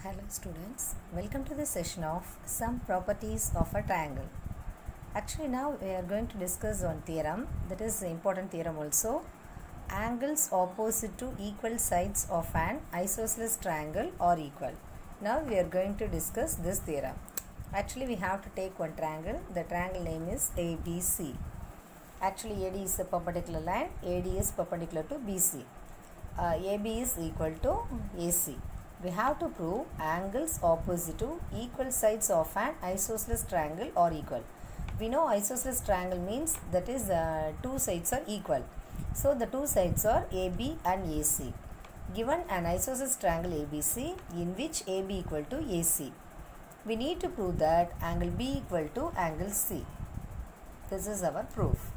Hello students, welcome to the session of some properties of a triangle. Actually now we are going to discuss one theorem, that is important theorem also. Angles opposite to equal sides of an isosceles triangle are equal. Now we are going to discuss this theorem. Actually we have to take one triangle, the triangle name is ABC. Actually AD is a perpendicular line, AD is perpendicular to BC. AB is equal to AC. We have to prove angles opposite to equal sides of an isosceles triangle are equal. We know isosceles triangle means that is two sides are equal. So the two sides are AB and AC. Given an isosceles triangle ABC in which AB equal to AC, we need to prove that angle B equal to angle C. This is our proof.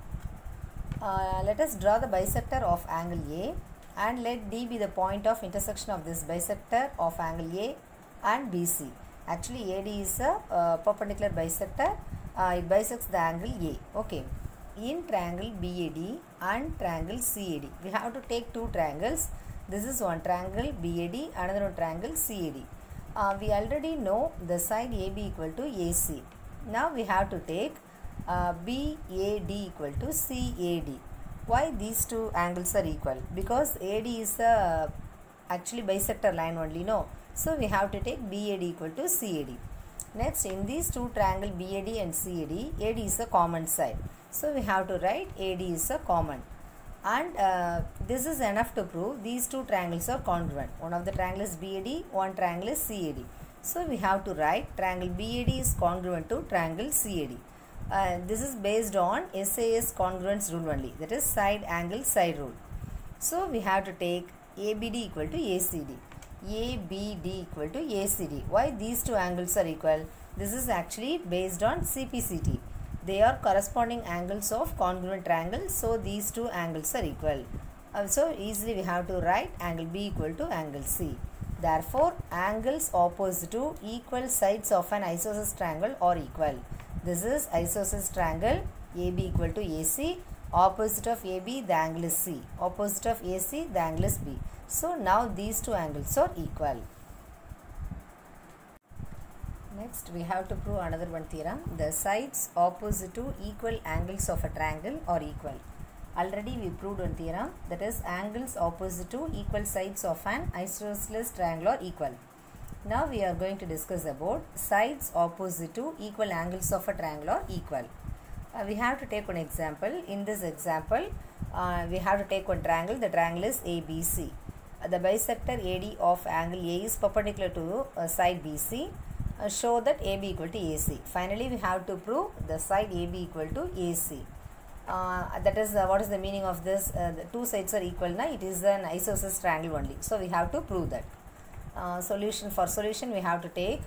Let us draw the bisector of angle A. And let D be the point of intersection of this bisector of angle A and BC. Actually AD is a perpendicular bisector. It bisects the angle A. Okay. In triangle BAD and triangle CAD, we have to take two triangles. This is one triangle BAD, another one triangle CAD. We already know the side AB equal to AC. Now we have to take BAD equal to CAD. Why these two angles are equal? Because AD is a actually bisector line only, no. So we have to take BAD equal to CAD. Next, in these two triangle BAD and CAD, AD is a common side. So we have to write AD is a common. And this is enough to prove these two triangles are congruent. One of the triangle is BAD, one triangle is CAD. So we have to write triangle BAD is congruent to triangle CAD. This is based on SAS congruence rule only, that is side angle side rule. So we have to take ABD equal to ACD, ABD equal to ACD. Why these two angles are equal? This is actually based on CPCT. They are corresponding angles of congruent triangles, so these two angles are equal. So easily we have to write angle B equal to angle C. Therefore angles opposite to equal sides of an isosceles triangle are equal. This is isosceles triangle AB equal to AC. Opposite of AB the angle is C. Opposite of AC the angle is B. So now these two angles are equal. Next we have to prove another one theorem. The sides opposite to equal angles of a triangle are equal. Already we proved one theorem, that is angles opposite to equal sides of an isosceles triangle are equal. Now we are going to discuss about sides opposite to equal angles of a triangle are equal. We have to take one example. In this example, we have to take one triangle. The triangle is ABC. The bisector AD of angle A is perpendicular to side BC. Show that AB equal to AC. Finally, we have to prove the side AB equal to AC. That is what is the meaning of this? The two sides are equal. Now it is an isosceles triangle only. So we have to prove that. For solution we have to take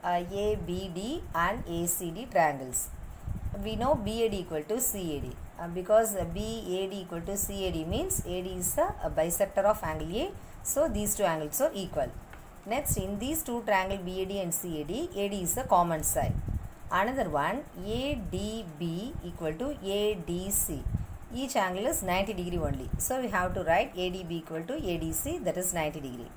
ABD and ACD triangles. We know BAD equal to CAD because BAD equal to CAD means AD is a bisector of angle A, so these two angles are equal. Next, in these two triangle BAD and CAD, AD is a common side. Another one, ADB equal to ADC. Each angle is 90 degree only, so we have to write ADB equal to ADC, that is 90 degree.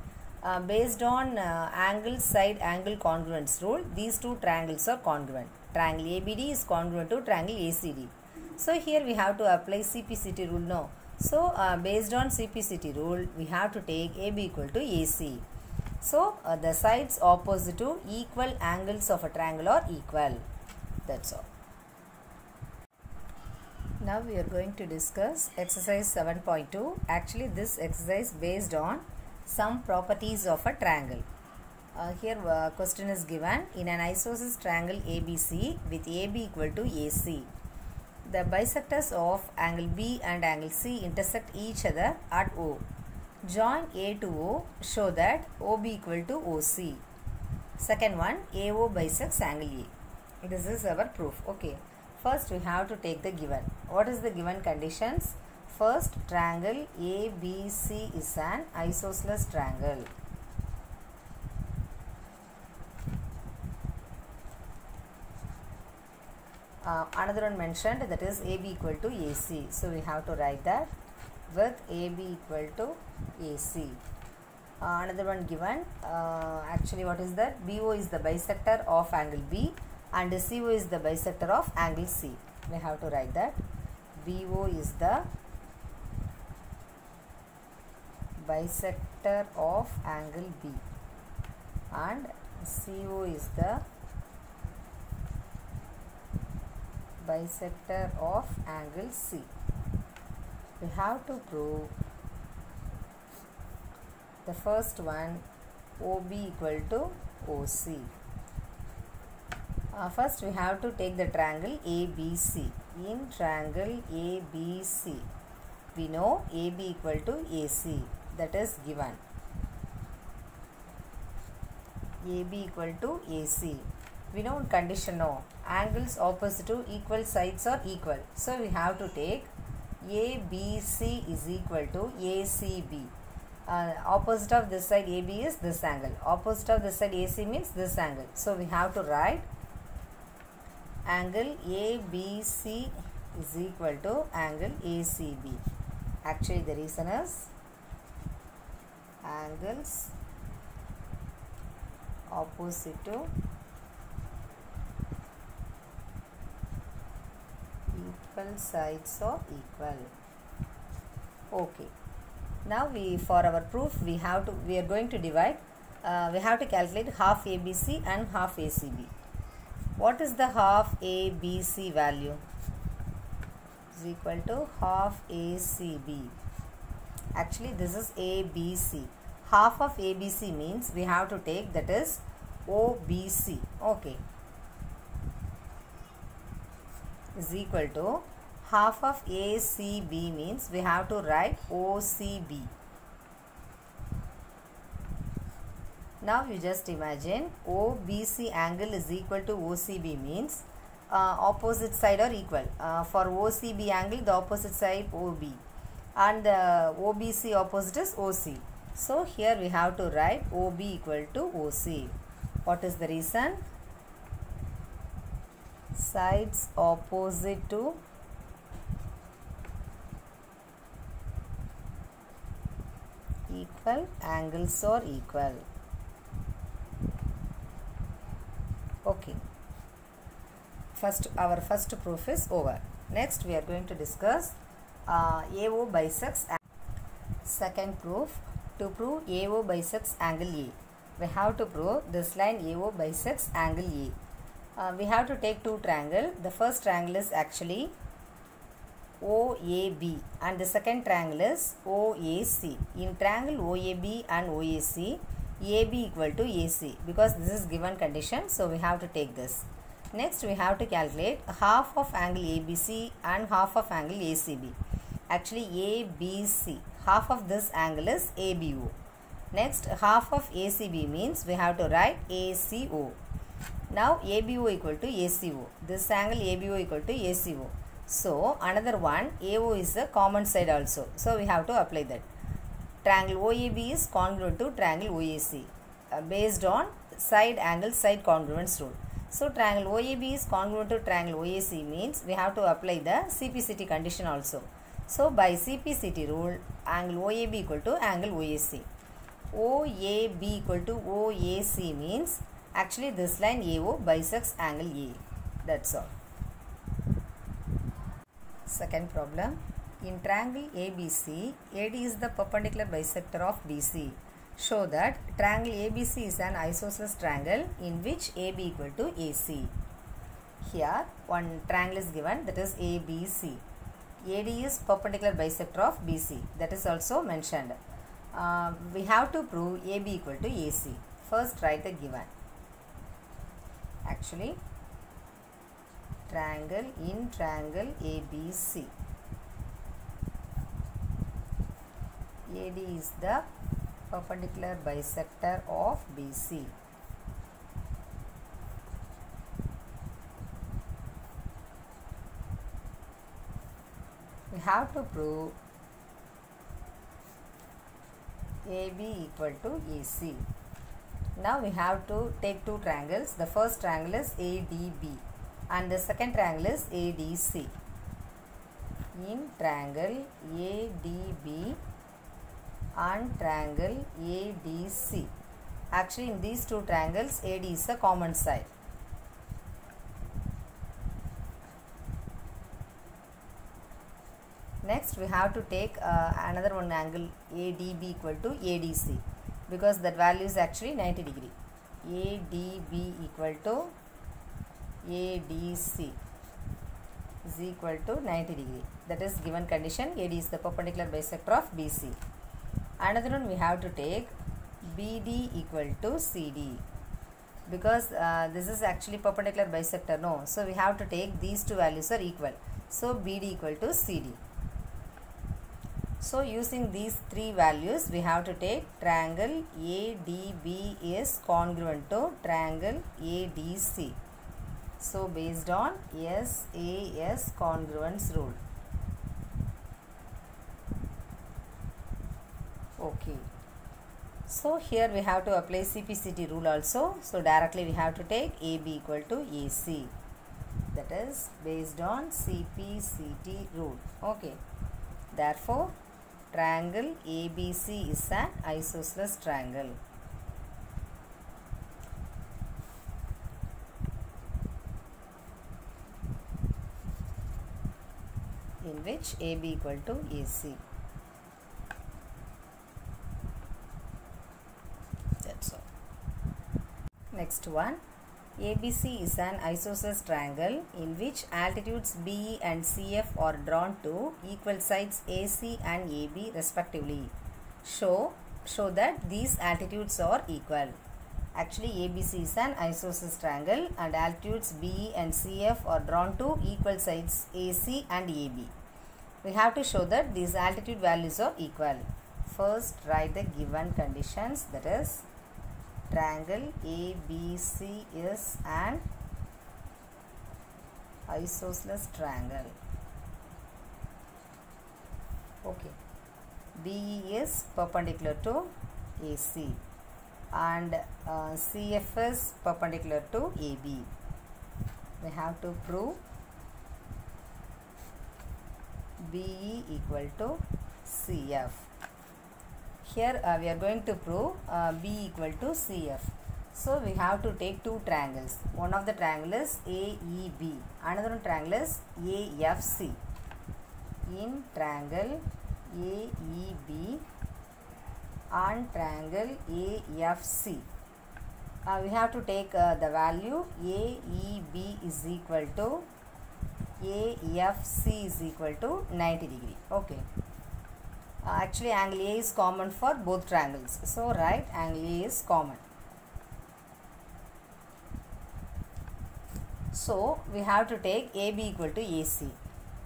Based on angle side angle congruence rule, these two triangles are congruent. Triangle ABD is congruent to triangle ACD. So here we have to apply CPCT rule now. So based on CPCT rule, we have to take AB equal to AC. So the sides opposite to equal angles of a triangle are equal. That's all. Now we are going to discuss exercise 7.2. Actually this exercise based on some properties of a triangle. Here question is given. In an isosceles triangle ABC with AB equal to AC, the bisectors of angle B and angle C intersect each other at O. Join A to O, show that OB equal to OC. Second one, AO bisects angle A. This is our proof. Okay. First we have to take the given. What is the given conditions? First, triangle ABC is an isosceles triangle. Another one mentioned, that is AB equal to AC. So we have to write that with AB equal to AC. Another one given, actually what is that? BO is the bisector of angle B and CO is the bisector of angle C. We have to write that. BO is the bisector of angle B and CO is the bisector of angle C. We have to prove the first one, OB equal to OC. First we have to take the triangle ABC. In triangle ABC, we know AB equal to AC, that is given. AB equal to AC. We know condition no. Angles opposite to equal sides are equal. So we have to take ABC is equal to ACB. Opposite of this side AB is this angle. Opposite of this side AC means this angle. So we have to write angle ABC is equal to angle ACB. Actually the reason is angles opposite to equal sides are equal. Okay. Now for our proof we are going to divide. We have to calculate half ABC and half ACB. What is the half ABC value? Is equal to half ACB. Actually this is ABC. Half of ABC means we have to take, that is OBC. Okay. Is equal to half of ACB means we have to write OCB. Now you just imagine OBC angle is equal to OCB means opposite side are equal. For OCB angle the opposite side OB and the OBC opposite is OC. So here we have to write OB equal to OC. What is the reason? Sides opposite to equal, angles are equal. Okay. Our first proof is over. Next we are going to discuss AO bisects. Second proof, to prove AO bisects angle A. We have to prove this line AO bisects angle A. We have to take two triangles. The first triangle is actually OAB and the second triangle is OAC. In triangle OAB and OAC, AB equal to AC because this is given condition, so we have to take this. Next we have to calculate half of angle ABC and half of angle ACB. Actually ABC, half of this angle is ABO. Next half of ACB means we have to write ACO. Now ABO equal to ACO. This angle ABO equal to ACO. So another one, AO is the common side also. So we have to apply that. Triangle OAB is congruent to triangle OAC based on side angle side congruence rule. So triangle OAB is congruent to triangle OAC means we have to apply the CPCT condition also. So by CPCT rule, angle OAB equal to angle OAC. OAB equal to OAC means actually this line AO bisects angle A. That's all. Second problem. In triangle ABC, AD is the perpendicular bisector of BC. Show that triangle ABC is an isosceles triangle in which AB equal to AC. Here one triangle is given, that is ABC. AD is perpendicular bisector of BC, that is also mentioned. We have to prove AB equal to AC. First write the given. Actually triangle ABC. AD is the perpendicular bisector of BC. We have to prove AB equal to AC. Now we have to take two triangles. The first triangle is ADB and the second triangle is ADC. In triangle ADB and triangle ADC. Actually, in these two triangles, AD is the common side. Next, we have to take another one angle ADB equal to ADC, because that value is actually 90 degree. ADB equal to ADC is equal to 90 degree. That is given condition. AD is the perpendicular bisector of BC. Another one we have to take BD equal to CD, because this is actually perpendicular bisector, no. So we have to take these two values are equal. So BD equal to CD. So using these three values, we have to take triangle ADB is congruent to triangle ADC. So based on SAS congruence rule. Okay. So here we have to apply CPCT rule also. So directly we have to take AB equal to AC. That is based on CPCT rule. Okay. Therefore, triangle ABC is an isosceles triangle. In which AB equal to AC. That's all. Next one. ABC is an isosceles triangle in which altitudes BE and CF are drawn to equal sides AC and AB respectively. Show that these altitudes are equal. Actually, ABC is an isosceles triangle and altitudes BE and CF are drawn to equal sides AC and AB. We have to show that these altitude values are equal. First, write the given conditions, that is, triangle ABC is an isosceles triangle. Okay. BE is perpendicular to AC and CF is perpendicular to AB. We have to prove BE equal to CF. Here we are going to prove B equal to CF. So we have to take two triangles. One of the triangle is AEB. Another one triangle is AFC. In triangle AEB and triangle AFC, we have to take the value AEB is equal to AFC is equal to 90 degree. Okay. Actually, angle A is common for both triangles. So write angle A is common. So we have to take AB equal to AC,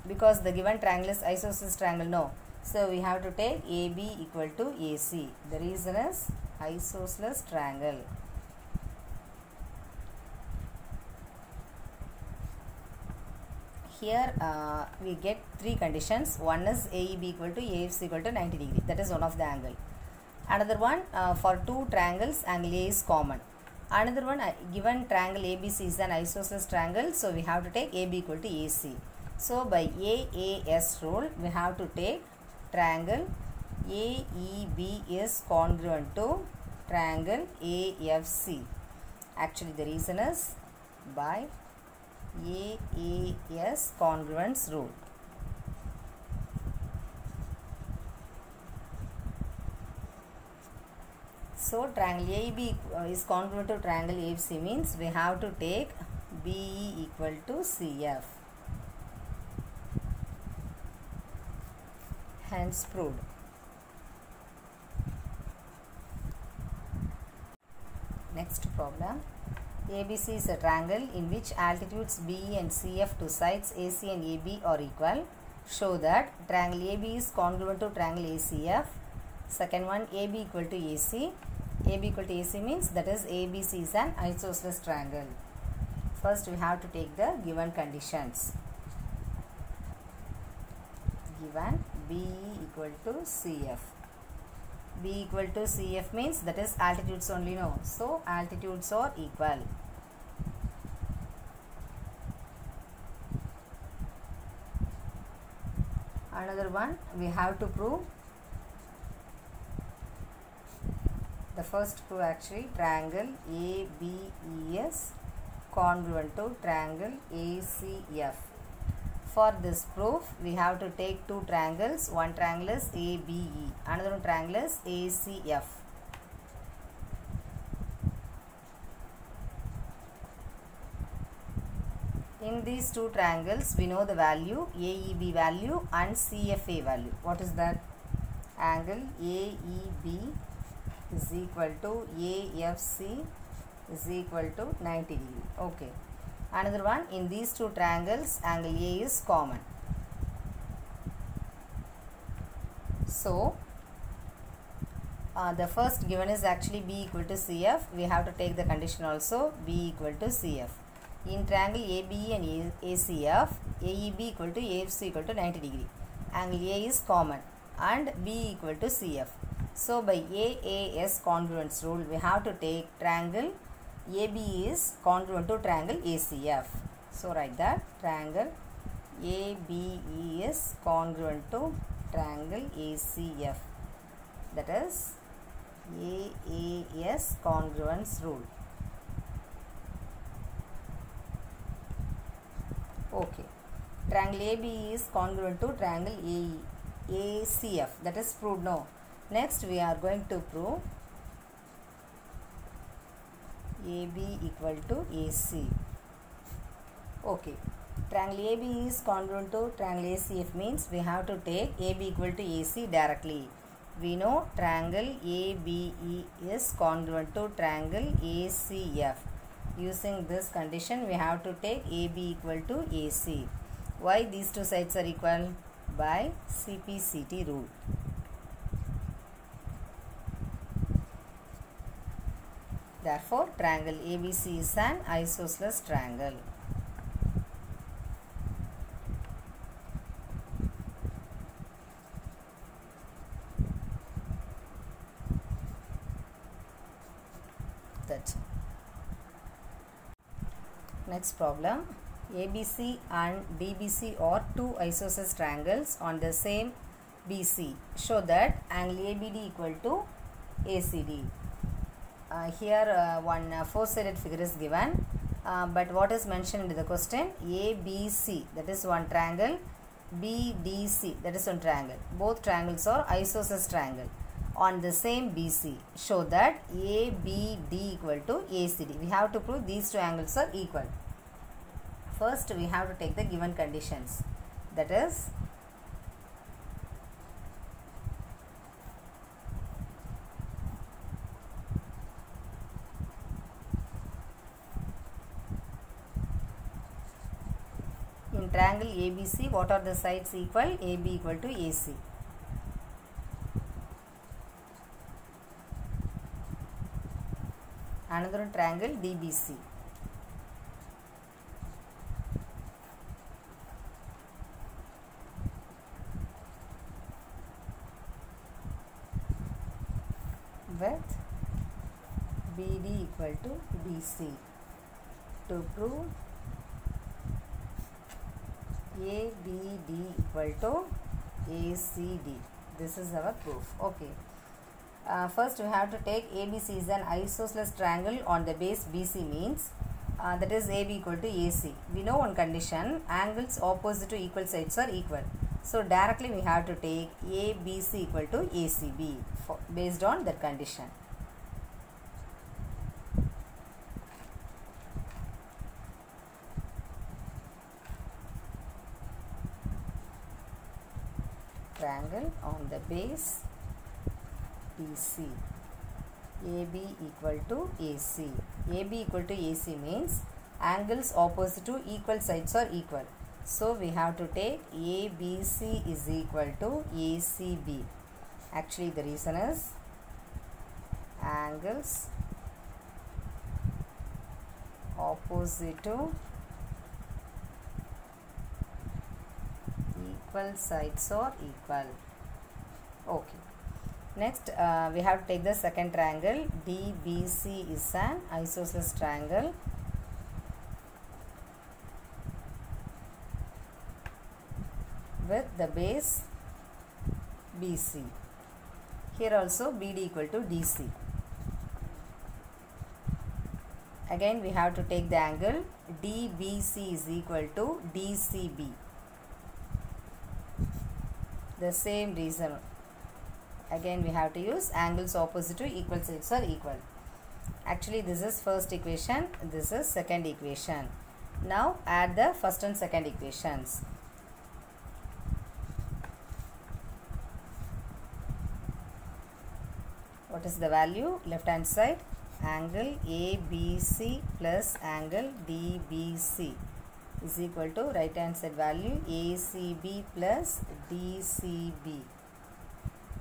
because the given triangle is isosceles triangle, no. So we have to take AB equal to AC. The reason is isosceles triangle. Here we get three conditions. One is AEB equal to AFC equal to 90 degree. That is one of the angle. Another one, for two triangles, angle A is common. Another one, given triangle ABC is an isosceles triangle, so we have to take AB equal to AC. So by AAS rule, we have to take triangle AEB is congruent to triangle AFC. Actually, the reason is by AAS congruence rule. So triangle AEB is congruent to triangle AFC means we have to take BE equal to CF. Hence proved. Next problem. ABC is a triangle in which altitudes BE and CF to sides AC and AB are equal. Show that triangle AB is congruent to triangle ACF. Second one, AB equal to AC. AB equal to AC means that is ABC is an isosceles triangle. First we have to take the given conditions. Given BE equal to CF. B equal to CF means that is altitudes only, no. So altitudes are equal. Another one, we have to prove the first proof actually triangle ABES congruent to triangle ACF. For this proof, we have to take two triangles. One triangle is ABE, another triangle is ACF. In these two triangles, we know the value AEB value and CFA value. What is that? Angle AEB is equal to AFC is equal to 90 degree. Okay. Another one, in these two triangles, angle A is common. So, the first given is actually B equal to CF. We have to take the condition also B equal to CF. In triangle ABE and ACF, AEB equal to AFC equal to 90 degree. Angle A is common and B equal to CF. So, by AAS congruence rule, we have to take triangle AB is congruent to triangle ACF. So, write that triangle ABE is congruent to triangle ACF. That is AAS congruence rule. Okay. Triangle AB is congruent to triangle ACF. That is proved now. Next, we are going to prove AB equal to AC. Okay. Triangle AB is congruent to triangle ACF means we have to take AB equal to AC directly. We know triangle ABE is congruent to triangle ACF. Using this condition, we have to take AB equal to AC. Why these two sides are equal? By CPCT rule. Therefore, triangle ABC is an isosceles triangle. That's next problem. ABC and DBC are two isosceles triangles on the same BC. Show that angle ABD equal to ACD. Here one four-sided figure is given, but what is mentioned in the question? ABC, that is one triangle, BDC, that is one triangle. Both triangles are isosceles triangle on the same BC. Show that ABD equal to ACD. We have to prove these two angles are equal. First, we have to take the given conditions. That is, in triangle ABC, what are the sides equal? AB equal to AC. Another triangle DBC. With BD equal to BC. To prove ABD equal to ACD. This is our proof. Okay. First, we have to take ABC is an isosceles triangle on the base BC means that is AB equal to AC. We know one condition, angles opposite to equal sides are equal. So, directly we have to take ABC equal to ACB based on that condition. Triangle on the base BC, AB equal to AC. AB equal to AC means angles opposite to equal sides are equal. So, we have to take ABC is equal to ACB. Actually, the reason is angles opposite to equal sides are equal. Okay. Next, we have to take the second triangle. DBC is an isosceles triangle. With the base BC. Here also BD equal to DC. Again we have to take the angle DBC is equal to DCB. The same reason. Again we have to use angles opposite to equal sides are equal. Actually this is first equation, this is second equation. Now add the first and second equations. What is the value? Left hand side, angle ABC plus angle DBC is equal to right hand side value ACB plus DCB.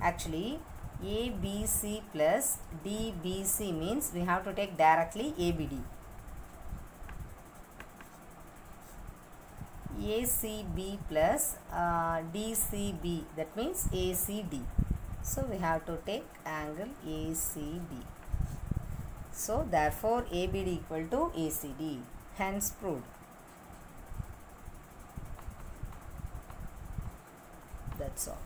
Actually ABC plus DBC means we have to take directly ABD. ACB plus DCB, that means ACD. So we have to take angle ACB. So therefore ABD equal to ACD. Hence proved. That's all.